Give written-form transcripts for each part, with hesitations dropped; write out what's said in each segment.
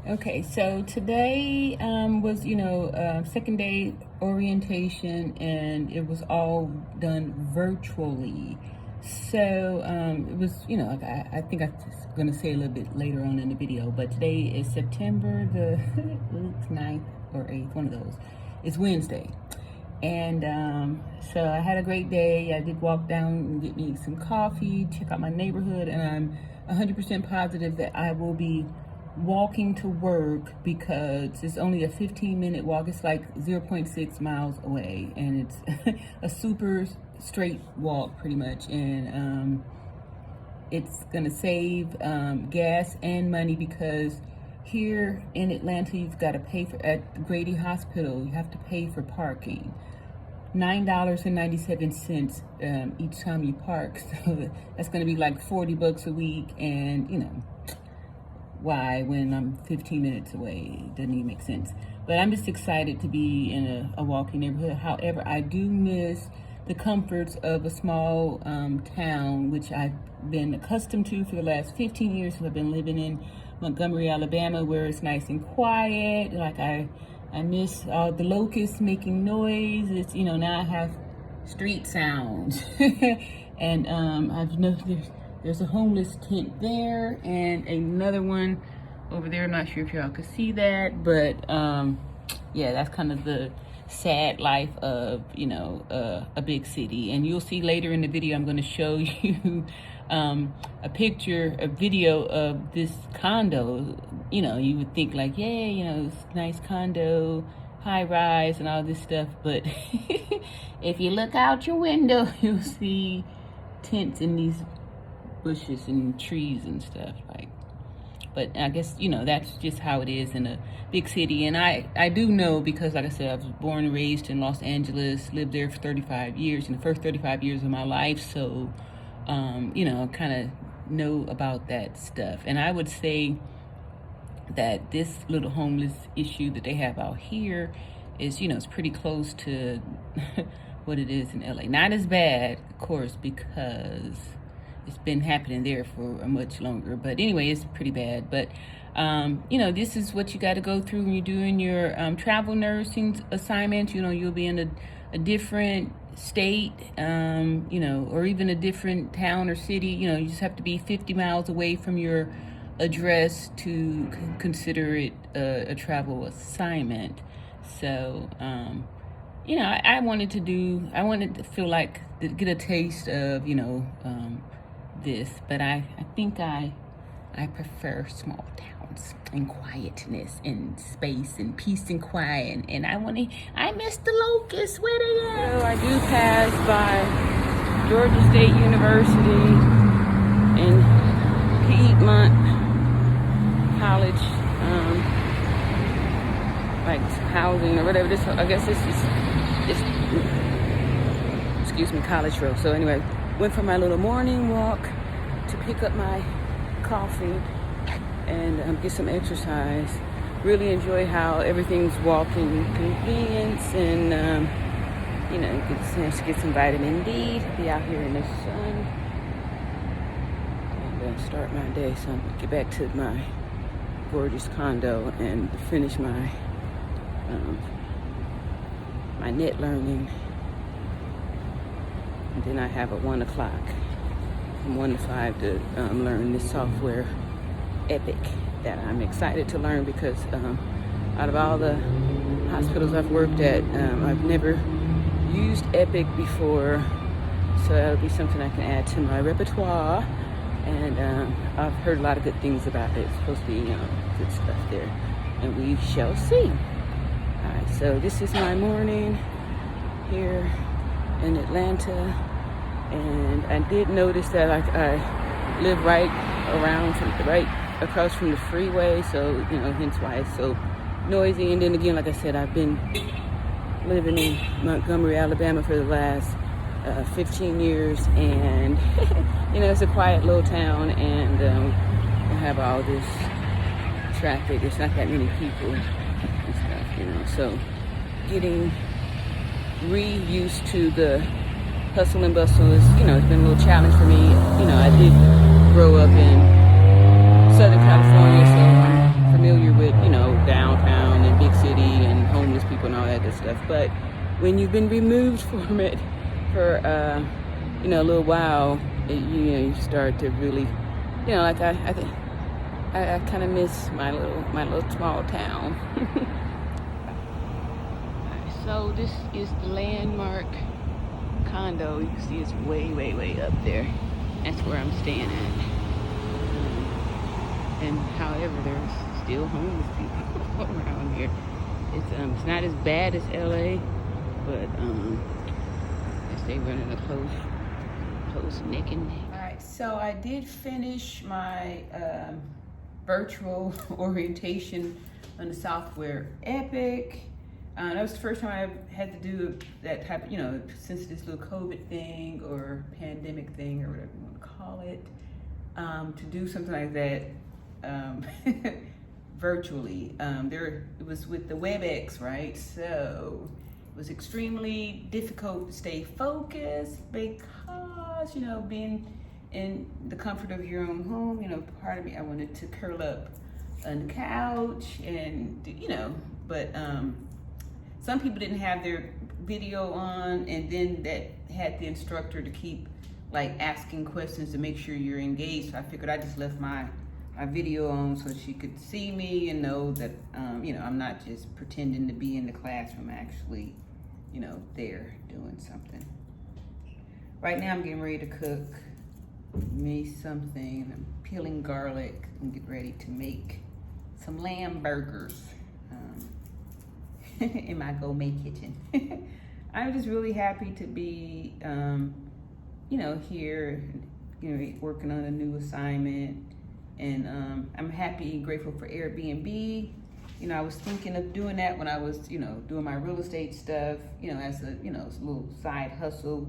Okay, so today was, second day orientation, and it was all done virtually. So it was, like I think I'm going to say a little bit later on in the video, but today is September the 9th or 8th, one of those. It's Wednesday. And so I had a great day. I did walk down and get me some coffee, check out my neighborhood, and I'm 100% positive that I will be walking to work because it's only a 15-minute walk. It's like 0.6 miles away, and it's a super straight walk pretty much. And it's gonna save gas and money because here in Atlanta, you've got to pay for, at Grady Hospital, you have to pay for parking. $9.97 each time you park. So that's going to be like $40 a week. And, why when I'm 15 minutes away? It doesn't even make sense. But I'm just excited to be in a walking neighborhood. However, I do miss the comforts of a small town, which I've been accustomed to for the last 15 years. So I've been living in Montgomery, Alabama, where it's nice and quiet. Like I miss all the locusts making noise. It's, now I have street sounds. And I've noticed there's a homeless tent there and another one over there. I'm not sure if y'all could see that, but yeah, that's kind of the sad life of, a big city. And you'll see later in the video, I'm going to show you a video of this condo. You would think like, yeah, it's a nice condo, high rise and all this stuff. But if you look out your window, you'll see tents in these bushes and trees and stuff. But I guess, that's just how it is in a big city. And I do know because, like I said, I was born and raised in Los Angeles, lived there for 35 years, in the first 35 years of my life. So, kind of know about that stuff. And I would say that this little homeless issue that they have out here is, it's pretty close to what it is in LA. Not as bad, of course, because it's been happening there for much longer. But anyway, it's pretty bad. But, this is what you got to go through when you're doing your travel nursing assignment. You'll be in a different state, or even a different town or city. You just have to be 50 miles away from your address to consider it a travel assignment. So, I wanted to feel like, to get a taste of, this, but I think I prefer small towns and quietness and space and peace and quiet, and I miss the locusts. Where they at? So I do pass by Georgia State University and Piedmont College, like housing or whatever. I guess this is excuse me, College Road. So anyway, went for my little morning walk to pick up my coffee and get some exercise. Really enjoy how everything's walking convenience, and get a chance to get some vitamin D, be out here in the sun, and start my day. So I'm gonna get back to my gorgeous condo and finish my my net learning. And then I have at 1 o'clock from 1 to 5 to learn this software, Epic, that I'm excited to learn because out of all the hospitals I've worked at, I've never used Epic before. So that'll be something I can add to my repertoire. And I've heard a lot of good things about it. It's supposed to be good stuff there. And we shall see. All right, so this is my morning here in Atlanta, and I did notice that I live right across from the freeway, so hence why it's so noisy. And then again, like I said, I've been living in Montgomery, Alabama for the last 15 years, and it's a quiet little town, and I have all this traffic. There's not that many people and stuff, so getting re-used to the hustle and bustle is, it's been a little challenge for me. I did grow up in Southern California, so I'm familiar with other stuff. But when you've been removed from it for a little while, you start to really, like I think I kind of miss my little small town. So this is the landmark condo. You can see it's way up there. That's where I'm staying at. And however, there's still homeless people around here. It's not as bad as LA, but I guess they running a close neck and neck. All right, so I did finish my virtual orientation on the software Epic. That was the first time I had to do that type of, since this little COVID thing or pandemic thing or whatever you want to call it, to do something like that virtually. It was with the WebEx, right? So it was extremely difficult to stay focused because, being in the comfort of your own home, part of me, I wanted to curl up on the couch and, but some people didn't have their video on, and then that had the instructor to keep like asking questions to make sure you're engaged. So I figured I just left my video on so she could see me and know that, I'm not just pretending to be in the classroom, actually, there doing something. Right now I'm getting ready to cook me something. I'm peeling garlic and get ready to make some lamb burgers in my gourmet kitchen. I'm just really happy to be, here, working on a new assignment. And I'm happy and grateful for Airbnb. I was thinking of doing that when I was, doing my real estate stuff, as a little side hustle.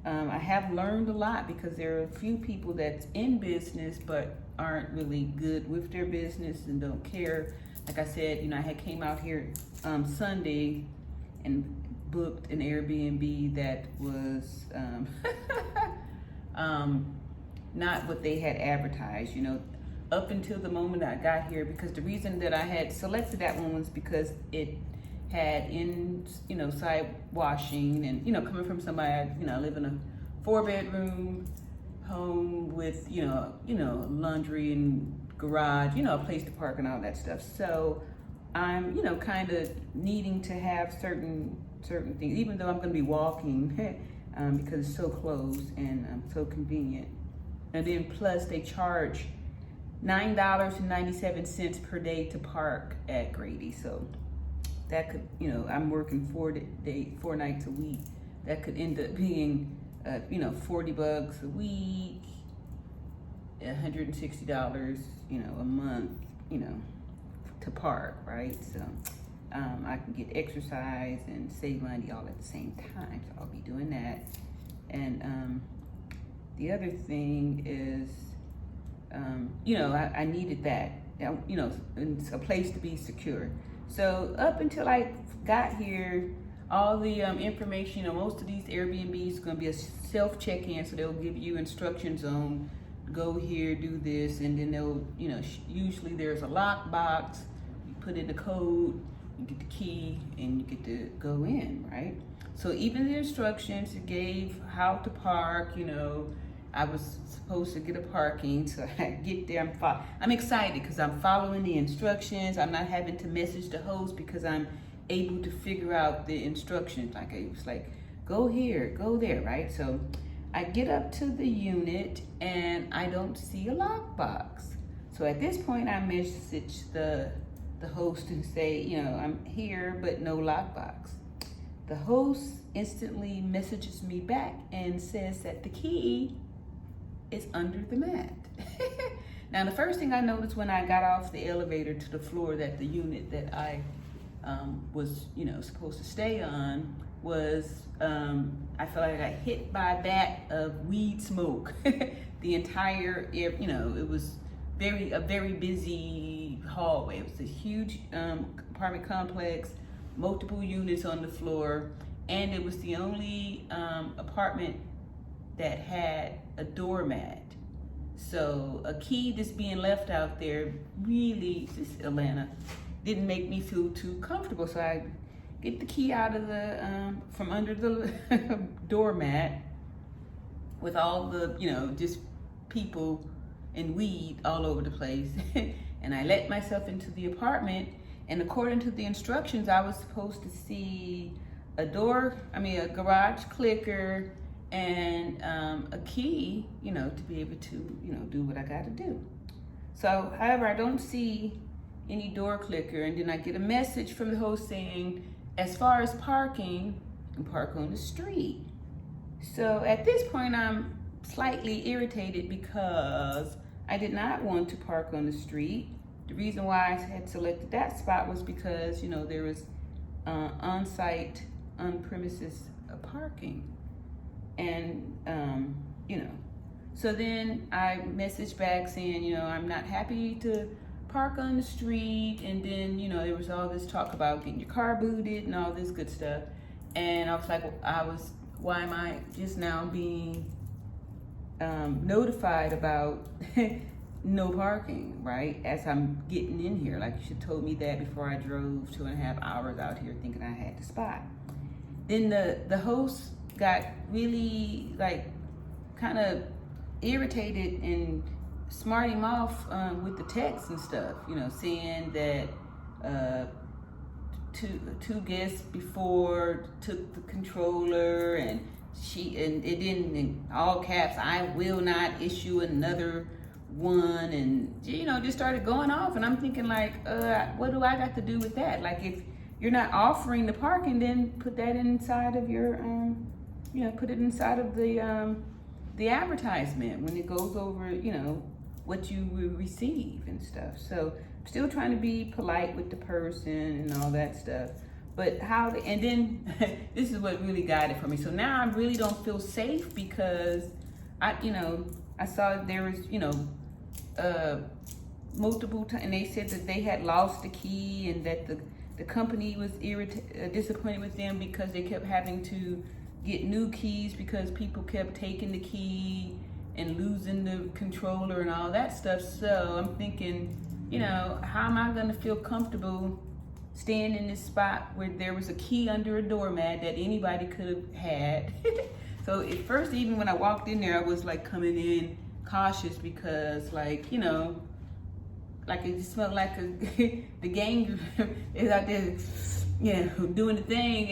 I have learned a lot because there are a few people that's in business but aren't really good with their business and don't care. Like I said, I had came out here Sunday and booked an Airbnb that was not what they had advertised, up until the moment I got here, because the reason that I had selected that one was because it had side washing and, coming from somebody, I live in a 4-bedroom home with, laundry and garage, a place to park and all that stuff. So I'm, kind of needing to have certain things, even though I'm going to be walking because it's so close and so convenient. And then plus they charge $9.97 per day to park at Grady. So that could, I'm working 4 nights a week. That could end up being, $40 a week, $160, a month, to park, right? So I can get exercise and save money all at the same time. So I'll be doing that. And the other thing is, I needed that, it's a place to be secure. So up until I got here, all the information, most of these Airbnbs is going to be a self check-in, so they'll give you instructions on go here, do this, and then they'll, usually there's a lock box. You put in the code, you get the key, and you get to go in, right? So even the instructions, it gave how to park, I was supposed to get a parking, so I get there, I'm excited because I'm following the instructions. I'm not having to message the host because I'm able to figure out the instructions. Like it was like, go here, go there, right? So I get up to the unit and I don't see a lockbox. So at this point I message the host and say, I'm here, but no lockbox. The host instantly messages me back and says that the key is under the mat. Now, the first thing I noticed when I got off the elevator to the floor that the unit that I was, supposed to stay on was, I felt like I got hit by a bat of weed smoke. The entire, it was a very busy hallway. It was a huge apartment complex, multiple units on the floor, and it was the only apartment that had a doormat. So a key that's being left out there really, this is Atlanta, didn't make me feel too comfortable. So I get the key out of the from under the doormat with all the, just people and weed all over the place. And I let myself into the apartment, and according to the instructions, I was supposed to see a garage clicker and a key, to be able to, do what I gotta do. So, however, I don't see any door clicker, and then I get a message from the host saying, as far as parking, you can park on the street. So at this point, I'm slightly irritated because I did not want to park on the street. The reason why I had selected that spot was because, there was on-site, on-premises parking. And, so then I messaged back saying, I'm not happy to park on the street. And then, there was all this talk about getting your car booted and all this good stuff. And I was like, why am I just now being notified about no parking, right? As I'm getting in here. Like, you should have told me that before I drove 2.5 hours out here thinking I had the spot. Then the host got really, kind of irritated and smarted him off with the text and stuff, saying that two guests before took the controller, and it didn't, in all caps, I will not issue another one, and just started going off. And I'm thinking, what do I got to do with that? Like, if you're not offering the parking, then put that inside of your put it inside of the advertisement when it goes over what you will receive and stuff. So I'm still trying to be polite with the person and all that stuff. But and then this is what really got it for me. So now I really don't feel safe because I saw there was, multiple times, and they said that they had lost the key, and that the company was disappointed with them because they kept having to get new keys because people kept taking the key and losing the controller and all that stuff. So I'm thinking, how am I gonna feel comfortable staying in this spot where there was a key under a doormat that anybody could have had? So at first, even when I walked in there, I was coming in cautious because it smelled like the gang is out there, doing the thing,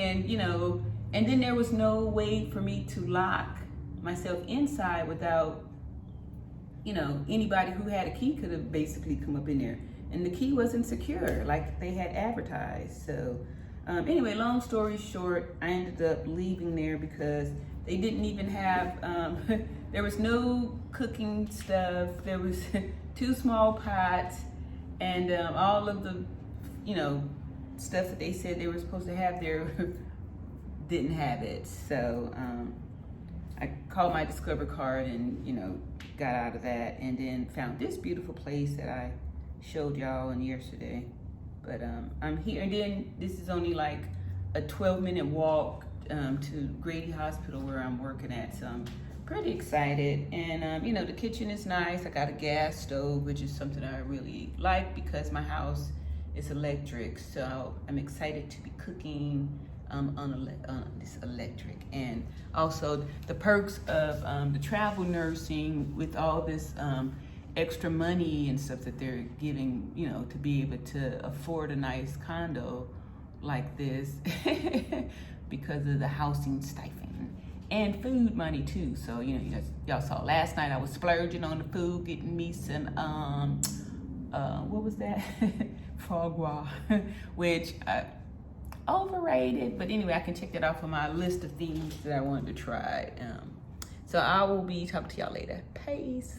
and then there was no way for me to lock myself inside without, anybody who had a key could have basically come up in there. And the key wasn't secure like they had advertised. So anyway, long story short, I ended up leaving there because they didn't even have, there was no cooking stuff. There was 2 small pots, and all of the, stuff that they said they were supposed to have there didn't have it. So I called my Discover card and, got out of that, and then found this beautiful place that I showed y'all yesterday. But I'm here, and then this is only a 12-minute walk to Grady Hospital where I'm working at. So I'm pretty excited. And the kitchen is nice. I got a gas stove, which is something I really like because my house is electric. So I'm excited to be cooking on this electric. And also the perks of the travel nursing with all this extra money and stuff that they're giving, to be able to afford a nice condo like this because of the housing stipend and food money too. So, y'all saw last night I was splurging on the food, getting me some, what was that? Foie gras, which overrated, but anyway, I can check that off on my list of things that I wanted to try. So I will be talking to y'all later. Peace.